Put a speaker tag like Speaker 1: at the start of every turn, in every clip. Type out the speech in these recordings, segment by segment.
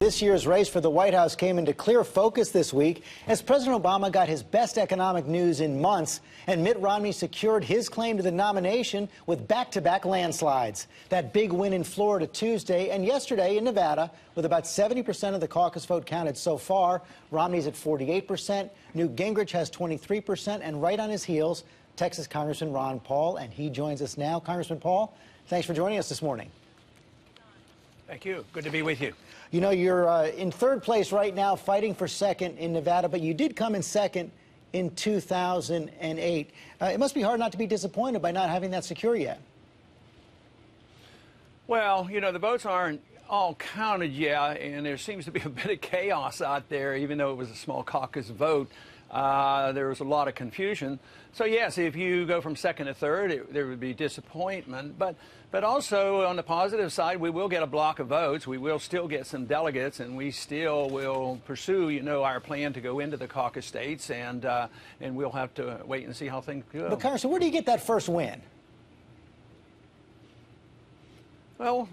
Speaker 1: This year's race for the White House came into clear focus this week as President Obama got his best economic news in months, and Mitt Romney secured his claim to the nomination with back-to-back landslides. That big win in Florida Tuesday and yesterday in Nevada, with about 70% of the caucus vote counted so far. Romney's at 48%, Newt Gingrich has 23%, and right on his heels, Texas Congressman Ron Paul, and he joins us now. Congressman Paul, thanks for joining us this morning.
Speaker 2: Thank you. Good to be with you.
Speaker 1: You know, you're in third place right now, fighting for second in Nevada, but you did come in second in 2008. It must be hard not to be disappointed by not having that secure yet.
Speaker 2: Well, you know, the votes aren't all counted yet, and there seems to be a bit of chaos out there, even though it was a small caucus vote. There was a lot of confusion. So, yes, if you go from second to third, there would be disappointment. But also, on the positive side, we will get a block of votes. We will still get some delegates, and we still will pursue, you know, our plan to go into the caucus states, and we'll have to wait and see how things go.
Speaker 1: But, Congressman, where do you get that first win?
Speaker 2: Well,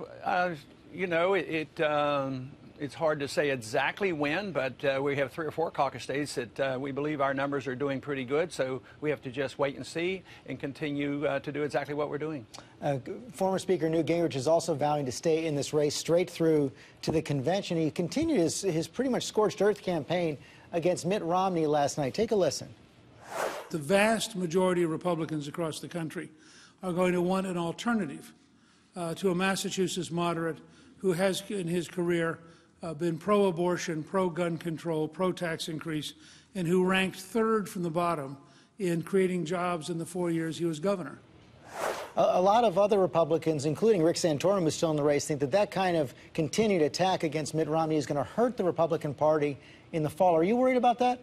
Speaker 2: you know, it's hard to say exactly when, but we have 3 or 4 caucus states that we believe our numbers are doing pretty good, so we have to just wait and see and continue to do exactly what we're doing.
Speaker 1: Former Speaker Newt Gingrich is also vowing to stay in this race straight through to the convention. He continued his pretty much scorched earth campaign against Mitt Romney last night. Take a listen.
Speaker 3: The vast majority of Republicans across the country are going to want an alternative to a Massachusetts moderate who has, in his career, been pro-abortion, pro-gun control, pro-tax increase, and who ranked third from the bottom in creating jobs in the 4 years he was governor.
Speaker 1: A lot of other Republicans, including Rick Santorum, who's still in the race, think that that kind of continued attack against Mitt Romney is going to hurt the Republican Party in the fall. Are you worried about that?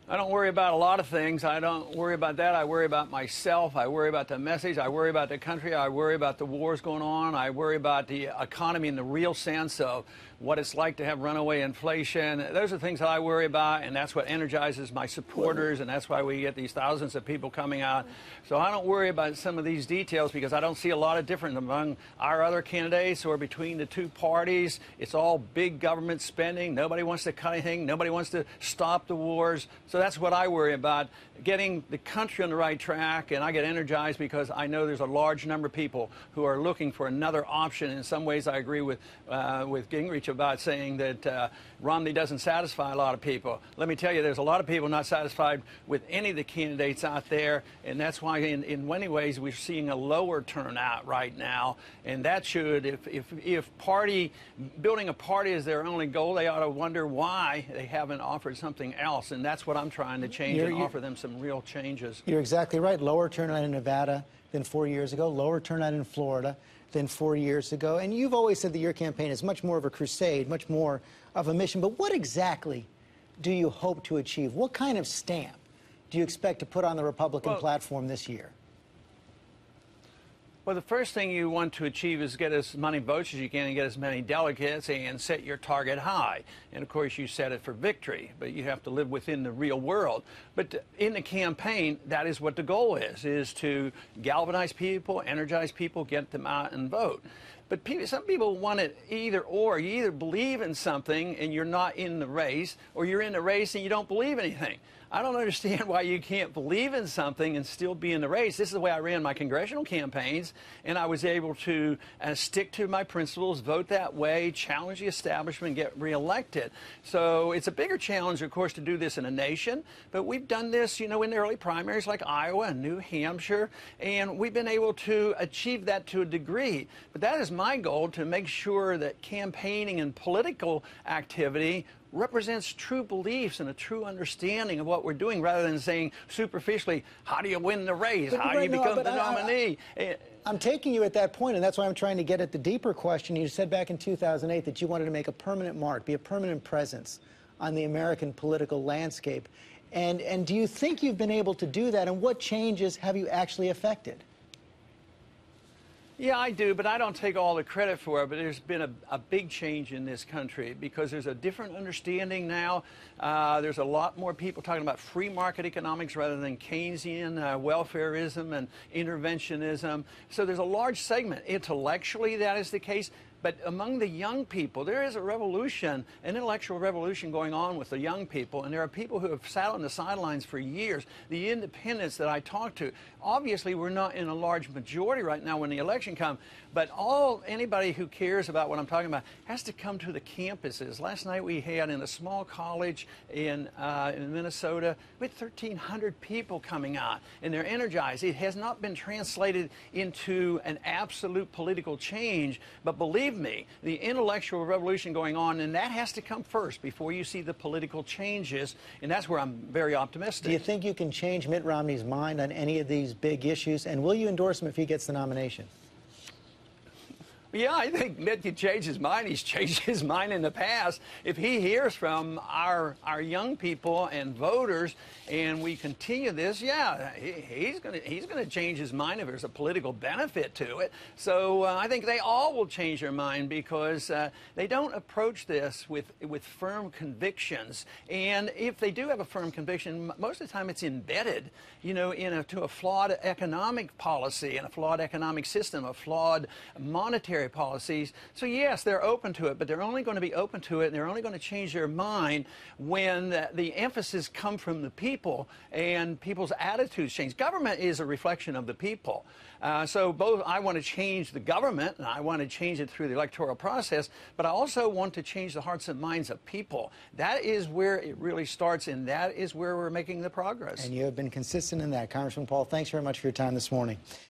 Speaker 2: I don't worry about a lot of things. I don't worry about that. I worry about myself. I worry about the message. I worry about the country. I worry about the wars going on. I worry about the economy in the real sense of what it's like to have runaway inflation. Those are things that I worry about, and that's what energizes my supporters, and that's why we get these thousands of people coming out. So I don't worry about some of these details because I don't see a lot of difference among our other candidates or between the two parties. It's all big government spending. Nobody wants to cut anything. Nobody wants to stop the wars. So that's what I worry about, getting the country on the right track, and I get energized because I know there's a large number of people who are looking for another option. In some ways, I agree with Gingrich about saying that Romney doesn't satisfy a lot of people. Let me tell you, there's a lot of people not satisfied with any of the candidates out there, and that's why in many ways we're seeing a lower turnout right now. And that should, if building a party is their only goal, they ought to wonder why they haven't offered something else. And that's what I'm trying to change and offer them some real changes.
Speaker 1: You're exactly right. Lower turnout in Nevada than 4 years ago, lower turnout in Florida than 4 years ago. And you've always said that your campaign is much more of a crusade, much more of a mission. But what exactly do you hope to achieve? What kind of stamp do you expect to put on the Republican platform this year?
Speaker 2: Well, the first thing you want to achieve is get as many votes as you can and get as many delegates and set your target high. And, of course, you set it for victory, but you have to live within the real world. But in the campaign, that is what the goal is to galvanize people, energize people, get them out and vote. But some people want it either or. You either believe in something and you're not in the race, or you're in the race and you don't believe anything. I don't understand why you can't believe in something and still be in the race. This is the way I ran my congressional campaigns, and I was able to stick to my principles, vote that way, challenge the establishment, get reelected. So it's a bigger challenge, of course, to do this in a nation, but we've done this, you know, in the early primaries like Iowa and New Hampshire, and we've been able to achieve that to a degree. But that is my goal, to make sure that campaigning and political activity represents true beliefs and a true understanding of what we're doing, rather than saying superficially, how do you win the race? How do you become the nominee?
Speaker 1: I'm taking you at that point, and that's why I'm trying to get at the deeper question. You said back in 2008 that you wanted to make a permanent mark, be a permanent presence on the American political landscape. And do you think you've been able to do that, and what changes have you actually affected?
Speaker 2: Yeah, I do, but I don't take all the credit for it. But there's been a big change in this country because there's a different understanding now. There's a lot more people talking about free market economics rather than Keynesian welfareism and interventionism. So there's a large segment. Intellectually, that is the case. But among the young people, there is a revolution, an intellectual revolution going on with the young people, and there are people who have sat on the sidelines for years. The independents that I talk to, obviously we're not in a large majority right now when the election comes, but anybody who cares about what I'm talking about has to come to the campuses. Last night we had in a small college in Minnesota, we had 1,300 people coming out, and they're energized. It has not been translated into an absolute political change, but believe me, the intellectual revolution going on, and that has to come first before you see the political changes, and that's where I'm very optimistic.
Speaker 1: Do you think you can change Mitt Romney's mind on any of these big issues, and will you endorse him if he gets the nomination?
Speaker 2: Yeah, I think Mitt could change his mind. He's changed his mind in the past. If he hears from our young people and voters, and we continue this, yeah, he's gonna change his mind if there's a political benefit to it. So I think they all will change their mind because they don't approach this with firm convictions. And if they do have a firm conviction, most of the time it's embedded, you know, to a flawed economic policy and a flawed economic system, a flawed monetary policies. So yes, they're open to it, but they're only going to be open to it, and they're only going to change their mind when the emphasis comes from the people and people's attitudes change. Government is a reflection of the people. So both I want to change the government, and I want to change it through the electoral process, but I also want to change the hearts and minds of people. That is where it really starts, and that is where we're making the progress.
Speaker 1: And you have been consistent in that. Congressman Paul, thanks very much for your time this morning.